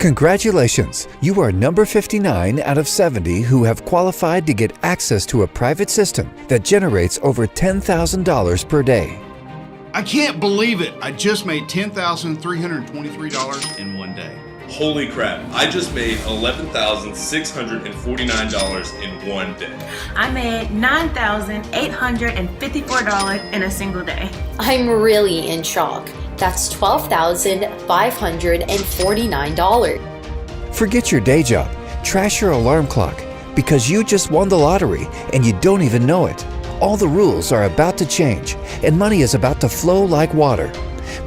Congratulations! You are number 59 out of 70 who have qualified to get access to a private system that generates over $10,000 per day. I can't believe it. I just made $10,323 in one day. Holy crap, I just made $11,649 in one day. I made $9,854 in a single day. I'm really in shock. That's $12,549. Forget your day job, trash your alarm clock, because you just won the lottery and you don't even know it. All the rules are about to change and money is about to flow like water.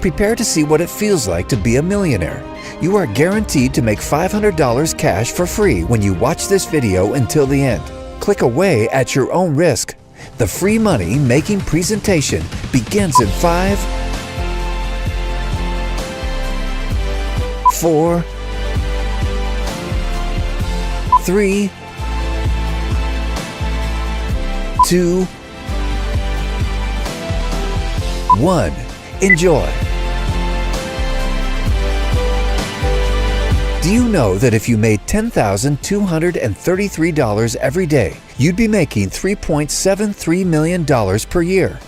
Prepare to see what it feels like to be a millionaire. You are guaranteed to make $500 cash for free when you watch this video until the end. Click away at your own risk. The free money making presentation begins in 5, 4, 3, 2, 1. Enjoy. Do you know that if you made $10,233 every day, you'd be making $3.73 million per year?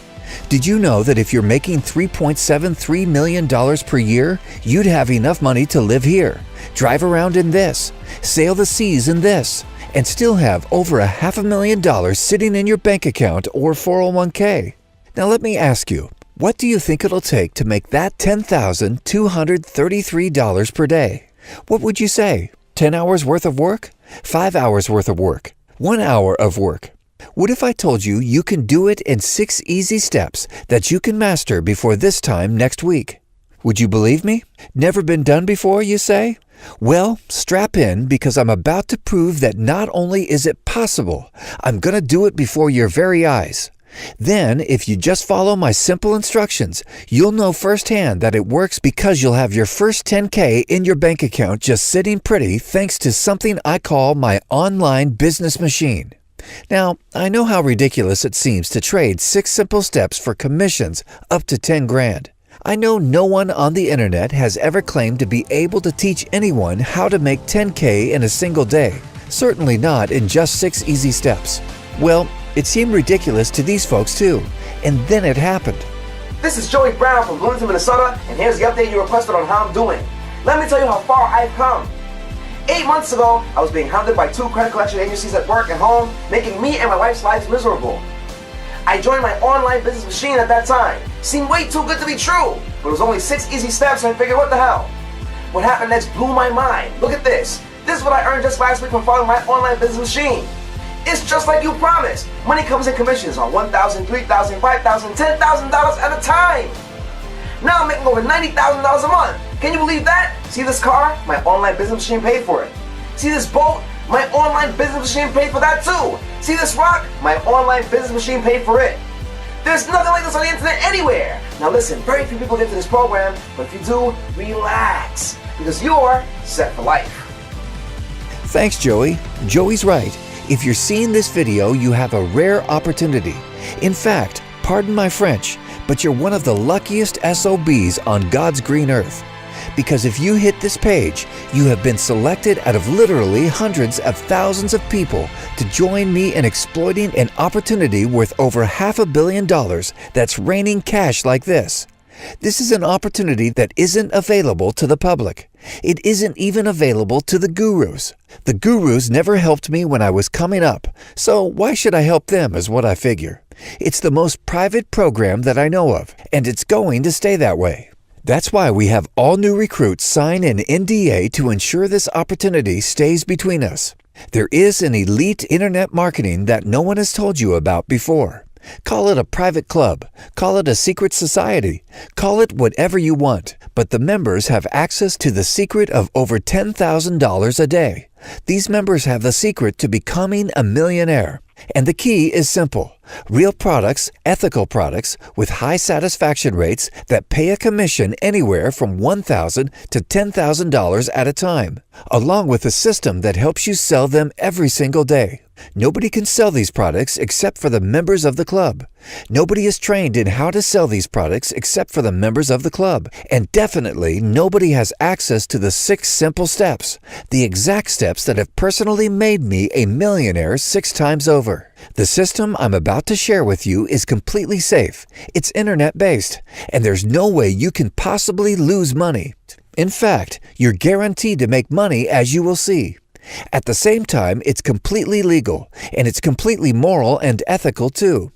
Did you know that if you're making $3.73 million per year, you'd have enough money to live here, drive around in this, sail the seas in this, and still have over $500,000 sitting in your bank account or 401k? Now let me ask you, what do you think it'll take to make that $10,233 per day? What would you say? 10 hours worth of work? 5 hours worth of work? 1 hour of work? What if I told you you can do it in 6 easy steps that you can master before this time next week? Would you believe me? Never been done before, you say? Well, strap in because I'm about to prove that not only is it possible, I'm going to do it before your very eyes. Then, if you just follow my simple instructions, you'll know firsthand that it works because you'll have your first $10K in your bank account just sitting pretty thanks to something I call my online business machine. Now, I know how ridiculous it seems to trade 6 simple steps for commissions up to 10 grand. I know no one on the internet has ever claimed to be able to teach anyone how to make 10K in a single day, certainly not in just 6 easy steps. Well, it seemed ridiculous to these folks too, and then it happened. This is Joey Brown from Bloomington, Minnesota, and here's the update you requested on how I'm doing. Let me tell you how far I've come. 8 months ago, I was being hounded by 2 credit collection agencies at work and home, making me and my wife's lives miserable. I joined my online business machine at that time. Seemed way too good to be true, but it was only 6 easy steps and I figured, what the hell? What happened next blew my mind. Look at this. This is what I earned just last week from following my online business machine. It's just like you promised. Money comes in commissions on $1,000, $3,000, $5,000, $10,000 at a time. Now I'm making over $90,000 a month. Can you believe that? See this car? My online business machine paid for it. See this boat? My online business machine paid for that too. See this rock? My online business machine paid for it. There's nothing like this on the internet anywhere. Now listen, very few people get to this program, but if you do, relax, because you're set for life. Thanks, Joey. Joey's right. If you're seeing this video, you have a rare opportunity. In fact, pardon my French, but you're one of the luckiest SOBs on God's green earth. Because if you hit this page, you have been selected out of literally hundreds of thousands of people to join me in exploiting an opportunity worth over $500 million that's raining cash like this. This is an opportunity that isn't available to the public. It isn't even available to the gurus. The gurus never helped me when I was coming up, so why should I help them is what I figure. It's the most private program that I know of, and it's going to stay that way. That's why we have all new recruits sign an NDA to ensure this opportunity stays between us. There is an elite internet marketing that no one has told you about before. Call it a private club, call it a secret society, call it whatever you want, but the members have access to the secret of over $10,000 a day. These members have the secret to becoming a millionaire. And the key is simple. Real products, ethical products, with high satisfaction rates that pay a commission anywhere from $1,000 to $10,000 at a time, along with a system that helps you sell them every single day. Nobody can sell these products except for the members of the club. Nobody is trained in how to sell these products except for the members of the club. And definitely nobody has access to the 6 simple steps, the exact steps that have personally made me a millionaire 6 times over. The system I'm about to share with you is completely safe. It's internet-based, and there's no way you can possibly lose money. In fact, you're guaranteed to make money, as you will see. At the same time, it's completely legal, and it's completely moral and ethical too.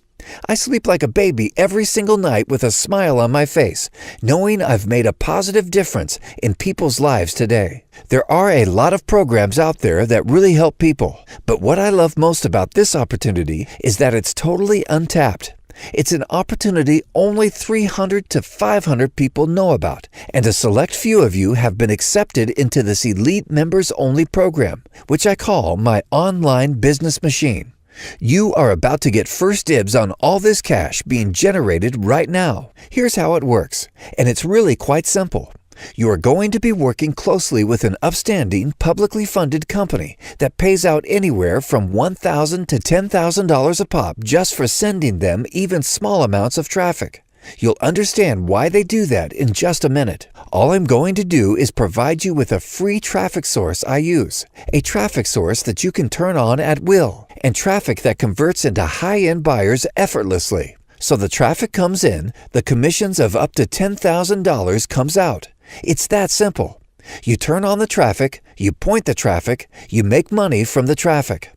I sleep like a baby every single night with a smile on my face, knowing I've made a positive difference in people's lives today. There are a lot of programs out there that really help people, but what I love most about this opportunity is that it's totally untapped. It's an opportunity only 300 to 500 people know about, and a select few of you have been accepted into this elite members-only program, which I call my online business machine. You are about to get first dibs on all this cash being generated right now. Here's how it works, and it's really quite simple. You are going to be working closely with an upstanding, publicly funded company that pays out anywhere from $1,000 to $10,000 a pop just for sending them even small amounts of traffic. You'll understand why they do that in just a minute. All I'm going to do is provide you with a free traffic source I use, a traffic source that you can turn on at will, and traffic that converts into high-end buyers effortlessly. So the traffic comes in, the commissions of up to $10,000 comes out. It's that simple. You turn on the traffic, you point the traffic, you make money from the traffic.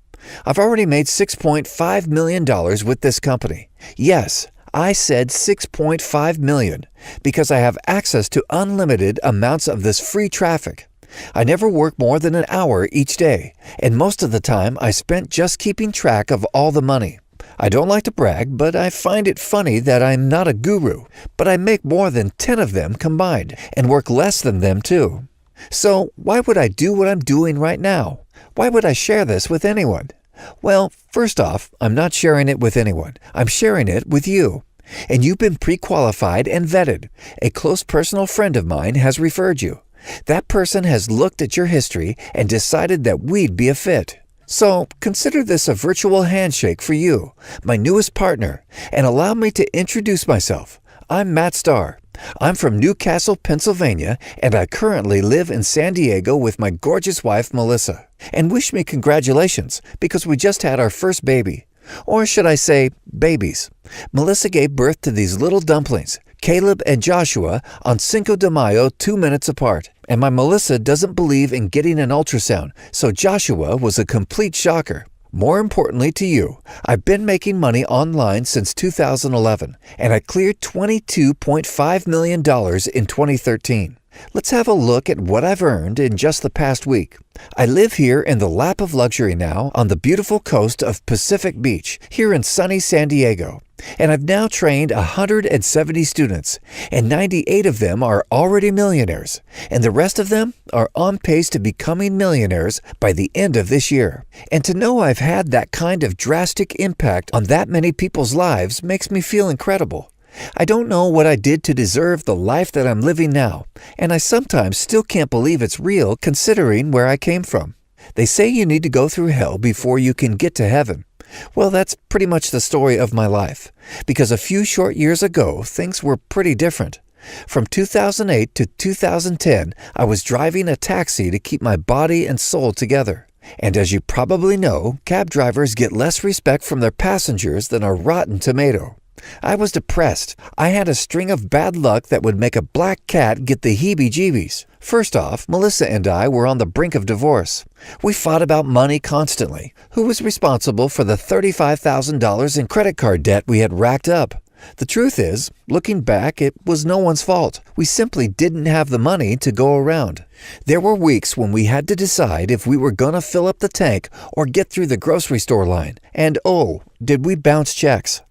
I've already made $6.5 million with this company. Yes, I said $6.5 million because I have access to unlimited amounts of this free traffic. I never work more than an hour each day, and most of the time I spent just keeping track of all the money. I don't like to brag, but I find it funny that I'm not a guru, but I make more than 10 of them combined and work less than them too. So why would I do what I'm doing right now? Why would I share this with anyone? Well, first off, I'm not sharing it with anyone. I'm sharing it with you. And you've been pre-qualified and vetted. A close personal friend of mine has referred you. That person has looked at your history and decided that we'd be a fit. So consider this a virtual handshake for you, my newest partner, and allow me to introduce myself. I'm Matt Starr. I'm from Newcastle, Pennsylvania, and I currently live in San Diego with my gorgeous wife, Melissa. And wish me congratulations, because we just had our first baby. Or should I say, babies. Melissa gave birth to these little dumplings, Caleb and Joshua, on Cinco de Mayo, 2 minutes apart. And my Melissa doesn't believe in getting an ultrasound, so Joshua was a complete shocker. More importantly to you, I've been making money online since 2011, and I cleared $22.5 million in 2013. Let's have a look at what I've earned in just the past week. I live here in the lap of luxury now on the beautiful coast of Pacific Beach here in sunny San Diego. And I've now trained 170 students, and 98 of them are already millionaires, and the rest of them are on pace to becoming millionaires by the end of this year. And to know I've had that kind of drastic impact on that many people's lives makes me feel incredible. I don't know what I did to deserve the life that I'm living now, and I sometimes still can't believe it's real considering where I came from. They say you need to go through hell before you can get to heaven. Well, that's pretty much the story of my life, because a few short years ago, things were pretty different. From 2008 to 2010, I was driving a taxi to keep my body and soul together. And as you probably know, cab drivers get less respect from their passengers than a rotten tomato. I was depressed. I had a string of bad luck that would make a black cat get the heebie-jeebies. First off, Melissa and I were on the brink of divorce. We fought about money constantly. Who was responsible for the $35,000 in credit card debt we had racked up? The truth is, looking back, it was no one's fault. We simply didn't have the money to go around. There were weeks when we had to decide if we were gonna fill up the tank or get through the grocery store line. And oh, did we bounce checks.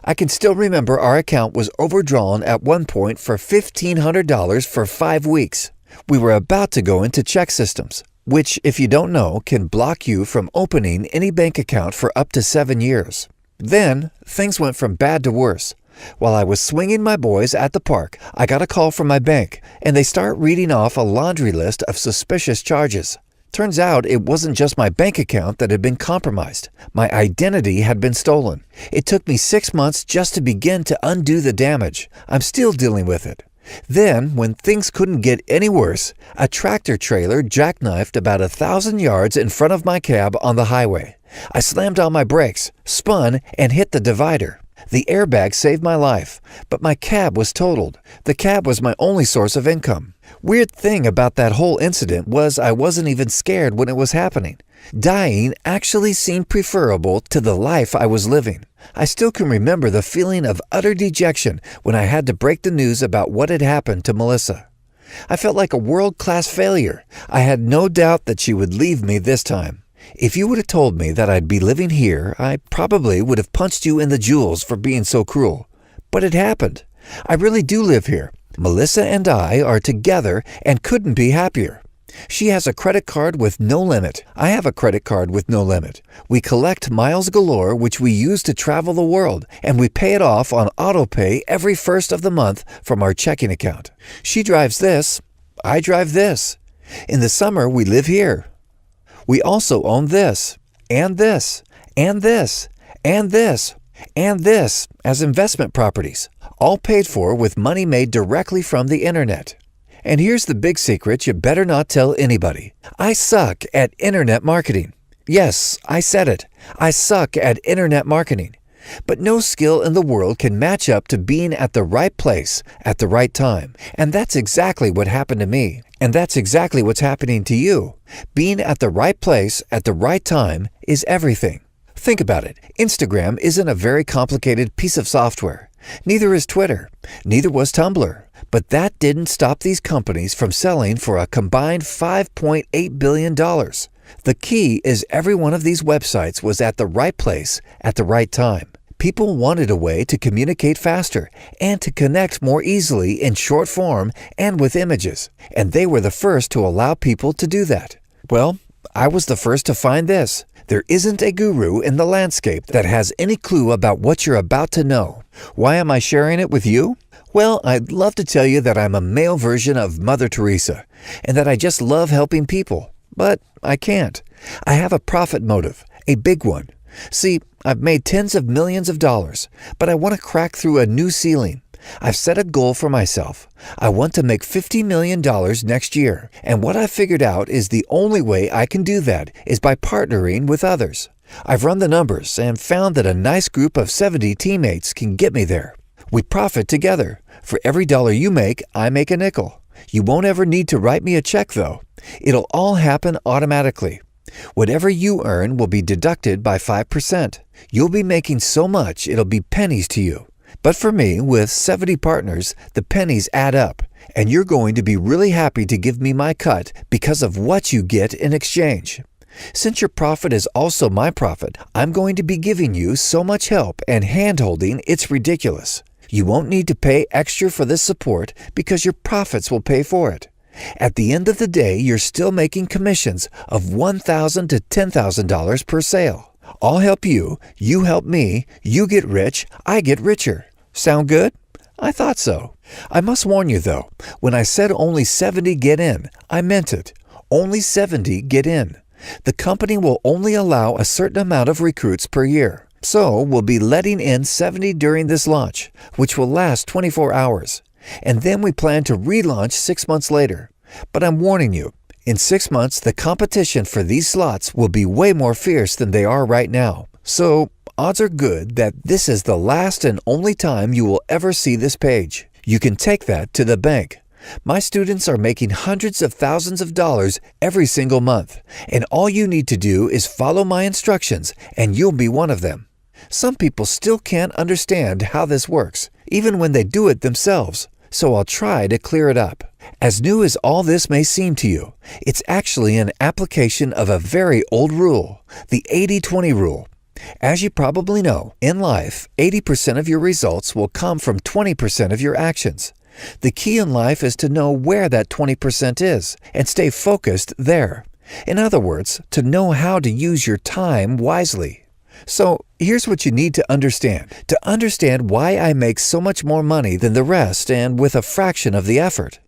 I can still remember our account was overdrawn at one point for $1,500 for 5 weeks. We were about to go into check systems, which, if you don't know, can block you from opening any bank account for up to 7 years. Then, things went from bad to worse. While I was swinging my boys at the park, I got a call from my bank, and they start reading off a laundry list of suspicious charges. Turns out it wasn't just my bank account that had been compromised. My identity had been stolen. It took me 6 months just to begin to undo the damage. I'm still dealing with it. Then, when things couldn't get any worse, a tractor trailer jackknifed about 1,000 yards in front of my cab on the highway. I slammed on my brakes, spun, and hit the divider. The airbag saved my life, but my cab was totaled. The cab was my only source of income. Weird thing about that whole incident was I wasn't even scared when it was happening. Dying actually seemed preferable to the life I was living. I still can remember the feeling of utter dejection when I had to break the news about what had happened to Melissa. I felt like a world-class failure. I had no doubt that she would leave me this time. If you would have told me that I'd be living here, I probably would have punched you in the jewels for being so cruel. But it happened. I really do live here. Melissa and I are together and couldn't be happier. She has a credit card with no limit. I have a credit card with no limit. We collect miles galore, which we use to travel the world, and we pay it off on auto pay every first of the month from our checking account. She drives this. I drive this. In the summer, we live here. We also own this, and this, and this, and this, and this as investment properties, all paid for with money made directly from the internet. And here's the big secret you better not tell anybody. I suck at internet marketing. Yes, I said it. I suck at internet marketing. But no skill in the world can match up to being at the right place at the right time. And that's exactly what happened to me. And that's exactly what's happening to you. Being at the right place at the right time is everything. Think about it. Instagram isn't a very complicated piece of software. Neither is Twitter. Neither was Tumblr. But that didn't stop these companies from selling for a combined $5.8 billion. The key is every one of these websites was at the right place at the right time. People wanted a way to communicate faster and to connect more easily in short form and with images, and they were the first to allow people to do that. Well, I was the first to find this. There isn't a guru in the landscape that has any clue about what you're about to know. Why am I sharing it with you? Well, I'd love to tell you that I'm a male version of Mother Teresa and that I just love helping people, but I can't. I have a profit motive, a big one. See, I've made tens of millions of dollars, but I want to crack through a new ceiling. I've set a goal for myself. I want to make $50 million next year, and what I've figured out is the only way I can do that is by partnering with others. I've run the numbers and found that a nice group of 70 teammates can get me there. We profit together. For every dollar you make, I make a nickel. You won't ever need to write me a check, though. It'll all happen automatically. Whatever you earn will be deducted by 5%. You'll be making so much it'll be pennies to you. But for me, with 70 partners, the pennies add up, and you're going to be really happy to give me my cut because of what you get in exchange. Since your profit is also my profit, I'm going to be giving you so much help and hand-holding it's ridiculous. You won't need to pay extra for this support because your profits will pay for it. At the end of the day, you're still making commissions of $1,000 to $10,000 per sale. I'll help you, you help me, you get rich, I get richer. Sound good? I thought so. I must warn you though, when I said only 70 get in, I meant it. Only 70 get in. The company will only allow a certain amount of recruits per year. So we'll be letting in 70 during this launch, which will last 24 hours. And then we plan to relaunch 6 months later. But I'm warning you, in 6 months, the competition for these slots will be way more fierce than they are right now. So odds are good that this is the last and only time you will ever see this page. You can take that to the bank. My students are making hundreds of thousands of dollars every single month, and all you need to do is follow my instructions and you'll be one of them. Some people still can't understand how this works, even when they do it themselves, so I'll try to clear it up. As new as all this may seem to you, it's actually an application of a very old rule, the 80-20 rule. As you probably know, in life, 80% of your results will come from 20% of your actions. The key in life is to know where that 20% is and stay focused there. In other words, to know how to use your time wisely. So here's what you need to understand why I make so much more money than the rest and with a fraction of the effort.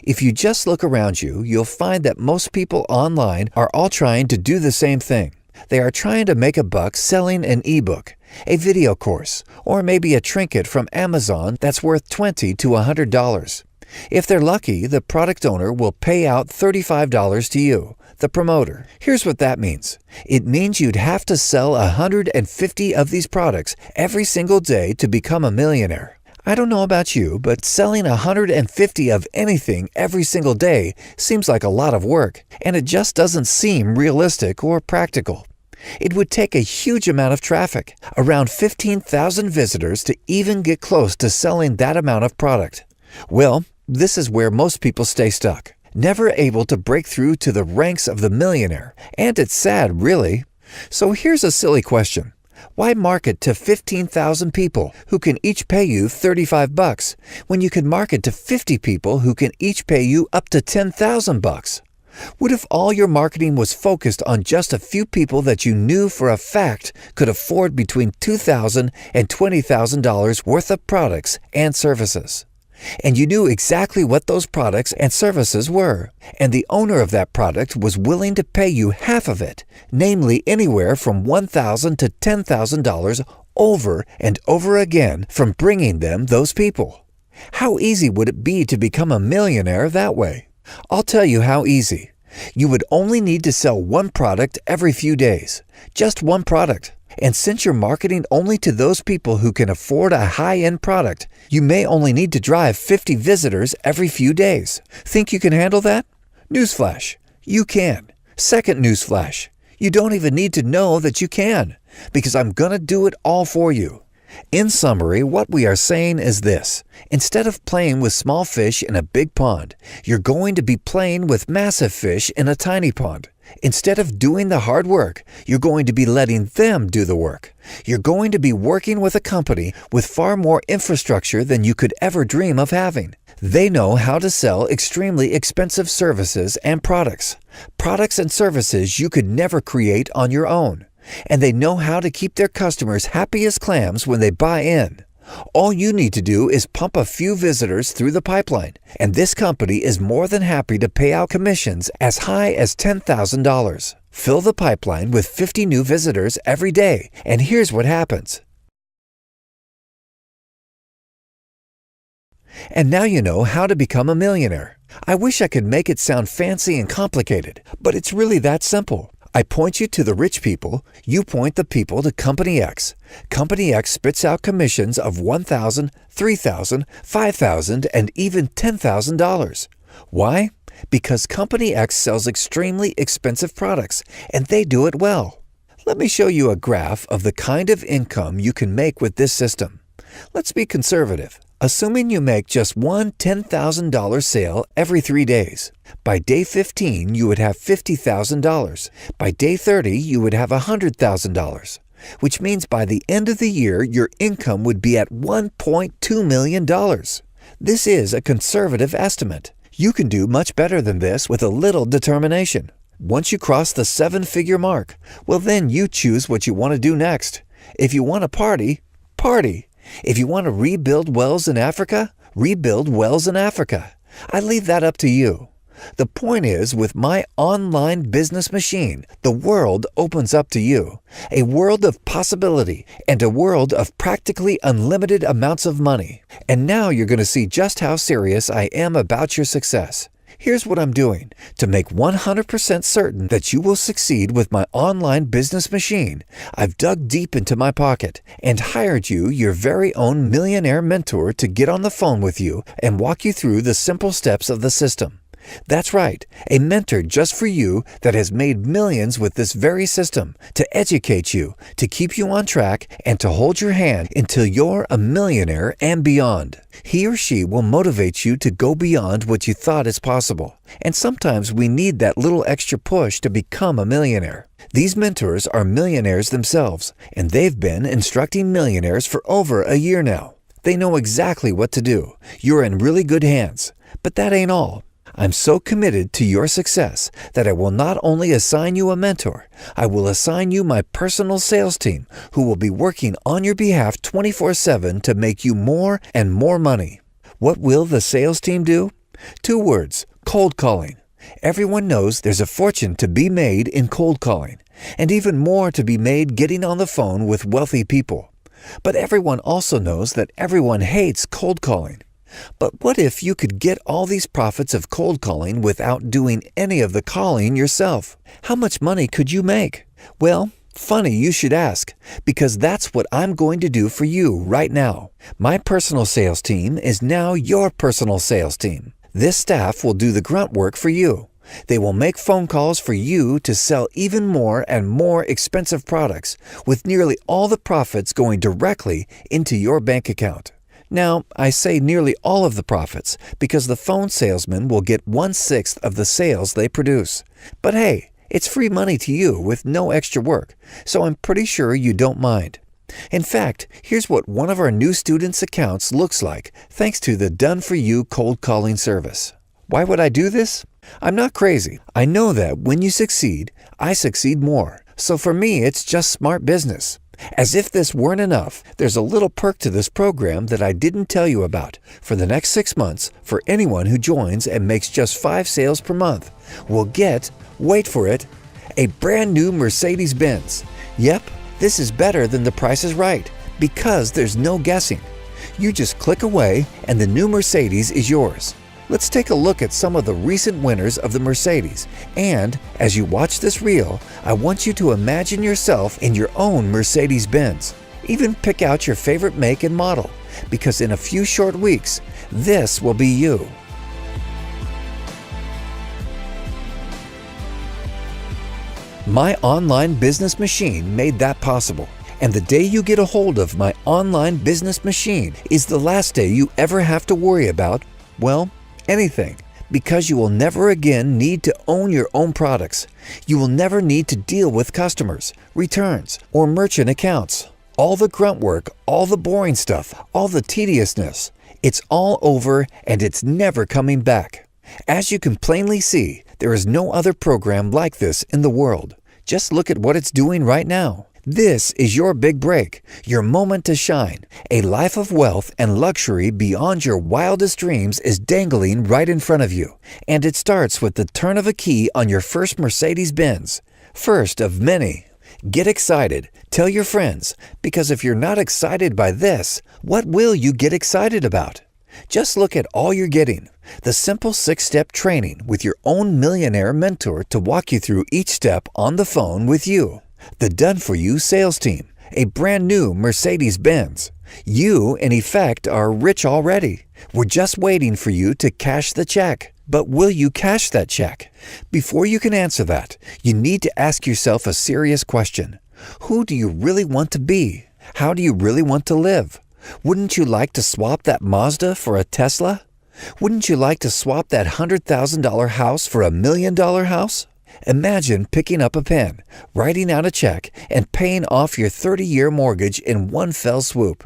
If you just look around you, you'll find that most people online are all trying to do the same thing. They are trying to make a buck selling an ebook, a video course, or maybe a trinket from Amazon that's worth $20 to $100. If they're lucky, the product owner will pay out $35 to you, the promoter. Here's what that means. It means you'd have to sell 150 of these products every single day to become a millionaire. I don't know about you, but selling 150 of anything every single day seems like a lot of work, and it just doesn't seem realistic or practical. It would take a huge amount of traffic, around 15,000 visitors, to even get close to selling that amount of product. Well, this is where most people stay stuck, never able to break through to the ranks of the millionaire, and it's sad, really. So here's a silly question. Why market to 15,000 people who can each pay you $35 when you could market to 50 people who can each pay you up to $10,000? What if all your marketing was focused on just a few people that you knew for a fact could afford between $2,000 and $20,000 worth of products and services? And you knew exactly what those products and services were, and the owner of that product was willing to pay you half of it, namely anywhere from $1,000 to $10,000 over and over again from bringing them those people. How easy would it be to become a millionaire that way? I'll tell you how easy. You would only need to sell one product every few days, just one product. And since you're marketing only to those people who can afford a high-end product, you may only need to drive 50 visitors every few days. Think you can handle that? Newsflash, you can. Second newsflash, you don't even need to know that you can, because I'm gonna do it all for you. In summary, what we are saying is this. Instead of playing with small fish in a big pond, you're going to be playing with massive fish in a tiny pond. Instead of doing the hard work, you're going to be letting them do the work. You're going to be working with a company with far more infrastructure than you could ever dream of having. They know how to sell extremely expensive services and products and services you could never create on your own. And they know how to keep their customers happy as clams when they buy in. All you need to do is pump a few visitors through the pipeline, and this company is more than happy to pay out commissions as high as $10,000. Fill the pipeline with 50 new visitors every day, and here's what happens. And now you know how to become a millionaire. I wish I could make it sound fancy and complicated, but it's really that simple. I point you to the rich people, you point the people to Company X. Company X spits out commissions of $1,000, $3,000, $5,000, and even $10,000. Why? Because Company X sells extremely expensive products, and they do it well. Let me show you a graph of the kind of income you can make with this system. Let's be conservative. Assuming you make just one $10,000 sale every 3 days. By day 15, you would have $50,000. By day 30, you would have $100,000, which means by the end of the year, your income would be at $1.2 million. This is a conservative estimate. You can do much better than this with a little determination. Once you cross the 7-figure mark, well then you choose what you want to do next. If you want to party, party. If you want to rebuild wells in Africa, rebuild wells in Africa. I leave that up to you. The point is, with my online business machine, the world opens up to you. A world of possibility and a world of practically unlimited amounts of money. And now you're going to see just how serious I am about your success. Here's what I'm doing. To make 100% certain that you will succeed with my online business machine, I've dug deep into my pocket and hired you, your very own millionaire mentor, to get on the phone with you and walk you through the simple steps of the system. That's right, a mentor just for you that has made millions with this very system, to educate you, to keep you on track, and to hold your hand until you're a millionaire and beyond. He or she will motivate you to go beyond what you thought is possible. And sometimes we need that little extra push to become a millionaire. These mentors are millionaires themselves, and they've been instructing millionaires for over a year now. They know exactly what to do. You're in really good hands. But that ain't all. I'm so committed to your success that I will not only assign you a mentor, I will assign you my personal sales team who will be working on your behalf 24/7 to make you more and more money. What will the sales team do? 2 words, cold calling. Everyone knows there's a fortune to be made in cold calling, and even more to be made getting on the phone with wealthy people. But everyone also knows that everyone hates cold calling. But what if you could get all these profits of cold calling without doing any of the calling yourself? How much money could you make? Well, funny you should ask, because that's what I'm going to do for you right now. My personal sales team is now your personal sales team. This staff will do the grunt work for you. They will make phone calls for you to sell even more and more expensive products, with nearly all the profits going directly into your bank account. Now, I say nearly all of the profits because the phone salesman will get 1/6 of the sales they produce. But hey, it's free money to you with no extra work, so I'm pretty sure you don't mind. In fact, here's what one of our new students' accounts looks like thanks to the Done For You cold calling service. Why would I do this? I'm not crazy. I know that when you succeed, I succeed more. So for me, it's just smart business. As if this weren't enough, there's a little perk to this program that I didn't tell you about. For the next 6 months, for anyone who joins and makes just 5 sales per month, will get, wait for it, a brand new Mercedes-Benz. Yep, this is better than The Price is Right, because there's no guessing. You just click away and the new Mercedes is yours. Let's take a look at some of the recent winners of the Mercedes. And as you watch this reel, I want you to imagine yourself in your own Mercedes-Benz. Even pick out your favorite make and model, because in a few short weeks, this will be you. My online business machine made that possible. And the day you get a hold of my online business machine is the last day you ever have to worry about, well, anything, because you will never again need to own your own products. You will never need to deal with customers, returns, or merchant accounts. All the grunt work, all the boring stuff, all the tediousness, it's all over and it's never coming back. As you can plainly see, there is no other program like this in the world. Just look at what it's doing right now. This is your big break, your moment to shine. A life of wealth and luxury beyond your wildest dreams is dangling right in front of you. And it starts with the turn of a key on your first Mercedes-Benz. First of many. Get excited. Tell your friends, because if you're not excited by this, what will you get excited about? Just look at all you're getting. The simple 6-step training with your own millionaire mentor to walk you through each step on the phone with you. The Done For You sales team, a brand new Mercedes-Benz. You, in effect, are rich already. We're just waiting for you to cash the check. But will you cash that check? Before you can answer that, you need to ask yourself a serious question. Who do you really want to be? How do you really want to live? Wouldn't you like to swap that Mazda for a Tesla? Wouldn't you like to swap that $100,000 house for $1 million house? Imagine picking up a pen, writing out a check, and paying off your 30-year mortgage in one fell swoop.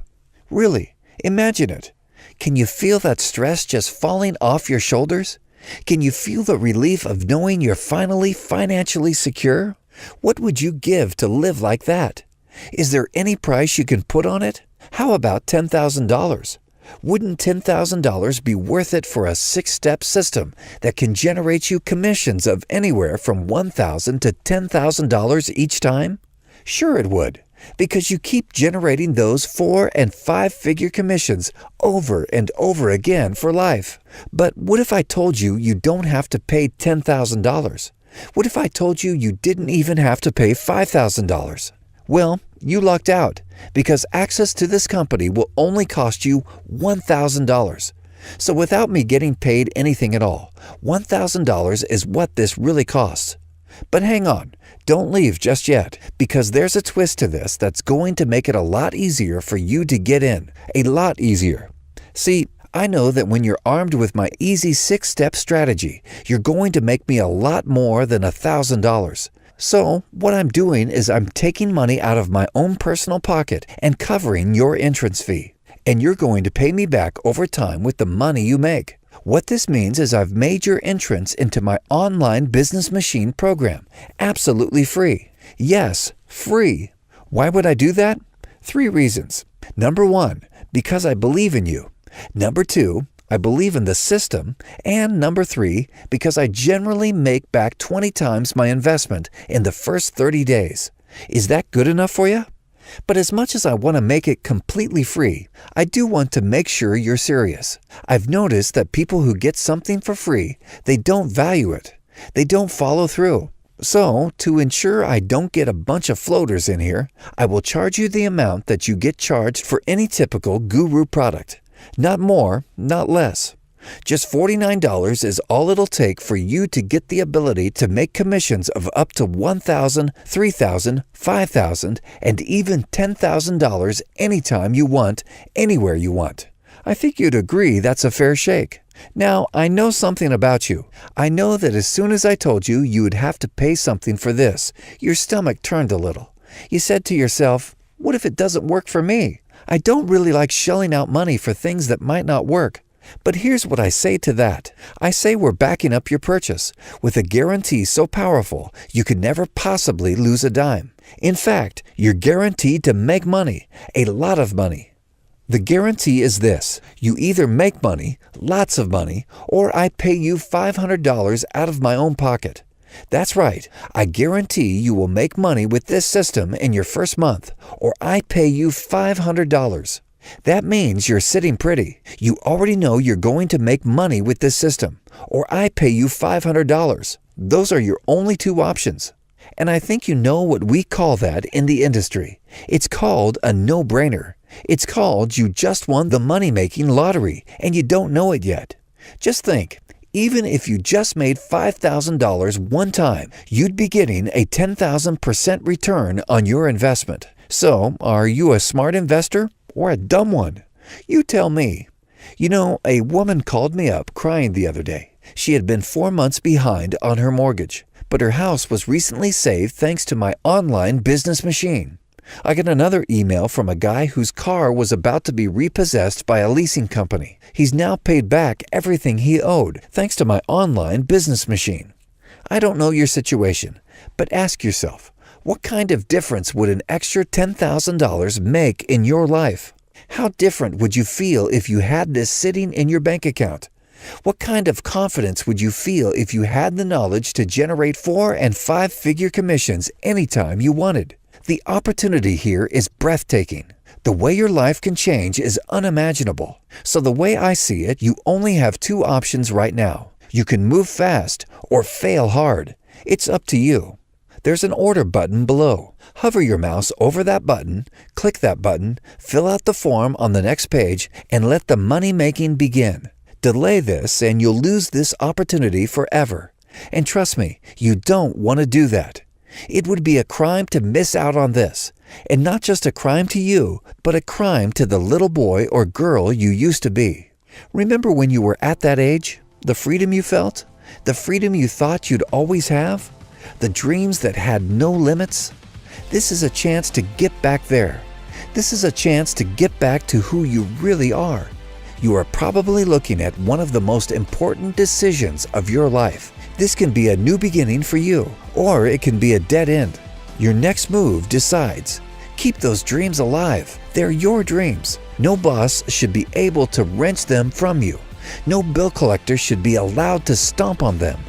Really, imagine it. Can you feel that stress just falling off your shoulders? Can you feel the relief of knowing you're finally financially secure? What would you give to live like that? Is there any price you can put on it? How about $10,000? Wouldn't $10,000 be worth it for a 6-step system that can generate you commissions of anywhere from $1,000 to $10,000 each time? Sure it would, because you keep generating those 4- and 5-figure commissions over and over again for life. But what if I told you you don't have to pay $10,000? What if I told you you didn't even have to pay $5,000? Well, you lucked out, because access to this company will only cost you $1,000. So without me getting paid anything at all, $1,000 is what this really costs. But hang on, don't leave just yet, because there's a twist to this that's going to make it a lot easier for you to get in. A lot easier. See, I know that when you're armed with my easy 6-step strategy, you're going to make me a lot more than $1,000. So what I'm doing is I'm taking money out of my own personal pocket and covering your entrance fee. And you're going to pay me back over time with the money you make. What this means is I've made your entrance into my online business machine program absolutely free. Yes, free. Why would I do that? 3 reasons. Number 1, because I believe in you. Number 2, I believe in the system, and number 3, because I generally make back 20 times my investment in the first 30 days. Is that good enough for you? But as much as I want to make it completely free, I do want to make sure you're serious. I've noticed that people who get something for free, they don't value it. They don't follow through. So, to ensure I don't get a bunch of floaters in here, I will charge you the amount that you get charged for any typical Guru product. Not more, not less. Just $49 is all it'll take for you to get the ability to make commissions of up to $1,000, $3,000, $5,000, and even $10,000 anytime you want, anywhere you want. I think you'd agree that's a fair shake. Now, I know something about you. I know that as soon as I told you you would have to pay something for this, your stomach turned a little. You said to yourself, what if it doesn't work for me? I don't really like shelling out money for things that might not work. But here's what I say to that. I say we're backing up your purchase with a guarantee so powerful you could never possibly lose a dime. In fact, you're guaranteed to make money, a lot of money. The guarantee is this: you either make money, lots of money, or I pay you $500 out of my own pocket. That's right, I guarantee you will make money with this system in your first month, or I pay you $500. That means you're sitting pretty. You already know you're going to make money with this system, or I pay you $500. Those are your only 2 options. And I think you know what we call that in the industry. It's called a no-brainer. It's called you just won the money-making lottery and you don't know it yet. Just think, even if you just made $5,000 one time, you'd be getting a 10,000% return on your investment. So, are you a smart investor or a dumb one? You tell me. You know, a woman called me up crying the other day. She had been 4 months behind on her mortgage, but her house was recently saved thanks to my online business machine. I got another email from a guy whose car was about to be repossessed by a leasing company. He's now paid back everything he owed thanks to my online business machine. I don't know your situation, but ask yourself, what kind of difference would an extra $10,000 make in your life? How different would you feel if you had this sitting in your bank account? What kind of confidence would you feel if you had the knowledge to generate 4- and 5-figure commissions anytime you wanted? The opportunity here is breathtaking. The way your life can change is unimaginable. So the way I see it, you only have 2 options right now. You can move fast or fail hard. It's up to you. There's an order button below. Hover your mouse over that button, click that button, fill out the form on the next page, and let the money-making begin. Delay this and you'll lose this opportunity forever. And trust me, you don't want to do that. It would be a crime to miss out on this. And not just a crime to you, but a crime to the little boy or girl you used to be. Remember when you were at that age? The freedom you felt? The freedom you thought you'd always have? The dreams that had no limits? This is a chance to get back there. This is a chance to get back to who you really are. You are probably looking at one of the most important decisions of your life. This can be a new beginning for you, or it can be a dead end. Your next move decides. Keep those dreams alive. They're your dreams. No boss should be able to wrench them from you. No bill collector should be allowed to stomp on them.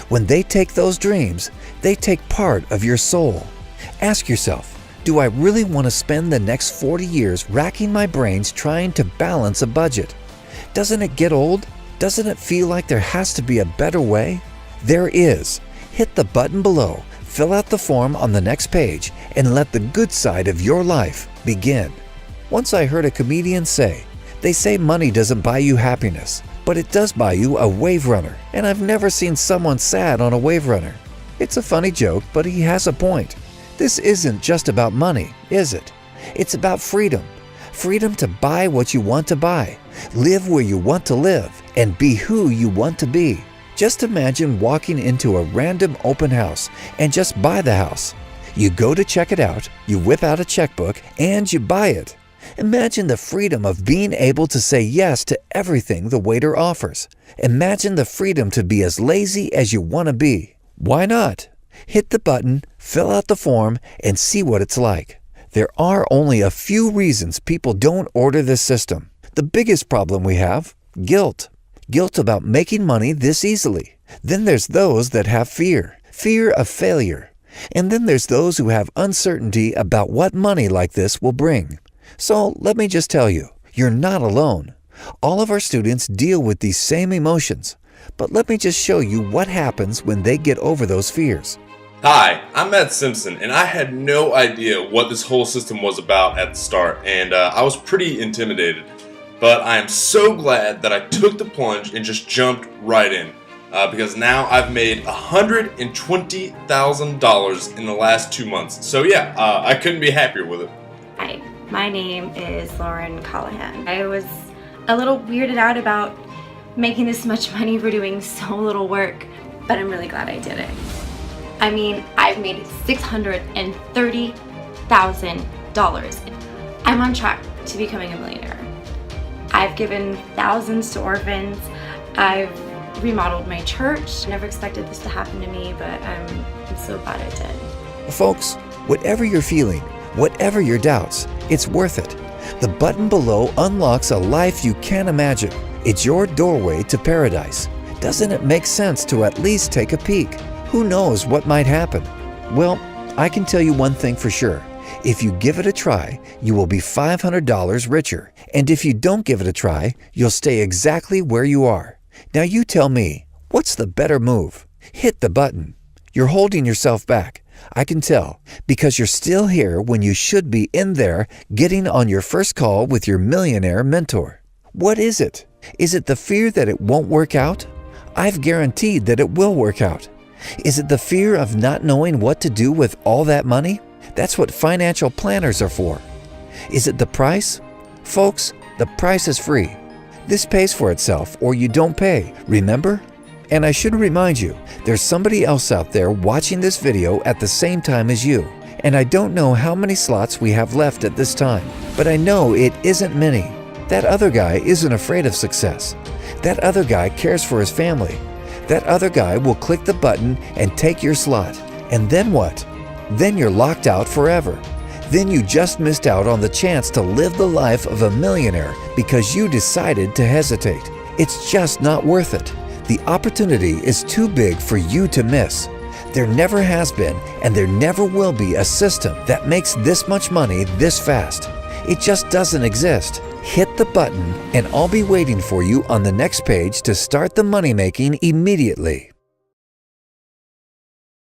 When they take those dreams, they take part of your soul. Ask yourself, do I really want to spend the next 40 years racking my brains trying to balance a budget? Doesn't it get old? Doesn't it feel like there has to be a better way? There is. Hit the button below, fill out the form on the next page, and let the good side of your life begin. Once I heard a comedian say, they say money doesn't buy you happiness, but it does buy you a wave runner, and I've never seen someone sad on a wave runner. It's a funny joke, but he has a point. This isn't just about money, is it? It's about freedom. Freedom to buy what you want to buy, live where you want to live, and be who you want to be. Just imagine walking into a random open house and just buy the house. You go to check it out, you whip out a checkbook, and you buy it. Imagine the freedom of being able to say yes to everything the waiter offers. Imagine the freedom to be as lazy as you want to be. Why not? Hit the button, fill out the form, and see what it's like. There are only a few reasons people don't order this system. The biggest problem we have, guilt. guilt about making money this easily. Then there's those that have fear of failure. And then there's those who have uncertainty about what money like this will bring. So let me just tell you, you're not alone. All of our students deal with these same emotions. But let me just show you what happens when they get over those fears. Hi, I'm Matt Simpson, and I had no idea what this whole system was about at the start, and I was pretty intimidated. But I am so glad that I took the plunge and just jumped right in. Because now I've made $120,000 in the last 2 months. So yeah, I couldn't be happier with it. Hi, my name is Lauren Callahan. I was a little weirded out about making this much money for doing so little work, but I'm really glad I did it. I mean, I've made $630,000. I'm on track to becoming a millionaire. I've given thousands to orphans. I've remodeled my church. Never expected this to happen to me, but I'm so glad it did. Folks, whatever you're feeling, whatever your doubts, it's worth it. The button below unlocks a life you can't imagine. It's your doorway to paradise. Doesn't it make sense to at least take a peek? Who knows what might happen? Well, I can tell you one thing for sure. If you give it a try, you will be $500 richer. And if you don't give it a try, you'll stay exactly where you are. Now you tell me, what's the better move? Hit the button. You're holding yourself back. I can tell, because you're still here when you should be in there getting on your first call with your millionaire mentor. What is it? Is it the fear that it won't work out? I've guaranteed that it will work out. Is it the fear of not knowing what to do with all that money? That's what financial planners are for. Is it the price? Folks, the price is free. This pays for itself or you don't pay, remember? And I should remind you, there's somebody else out there watching this video at the same time as you. And I don't know how many slots we have left at this time, but I know it isn't many. That other guy isn't afraid of success. That other guy cares for his family. That other guy will click the button and take your slot. And then what? Then you're locked out forever. Then you just missed out on the chance to live the life of a millionaire because you decided to hesitate. It's just not worth it. The opportunity is too big for you to miss. There never has been and there never will be a system that makes this much money this fast. It just doesn't exist. Hit the button and I'll be waiting for you on the next page to start the money making immediately.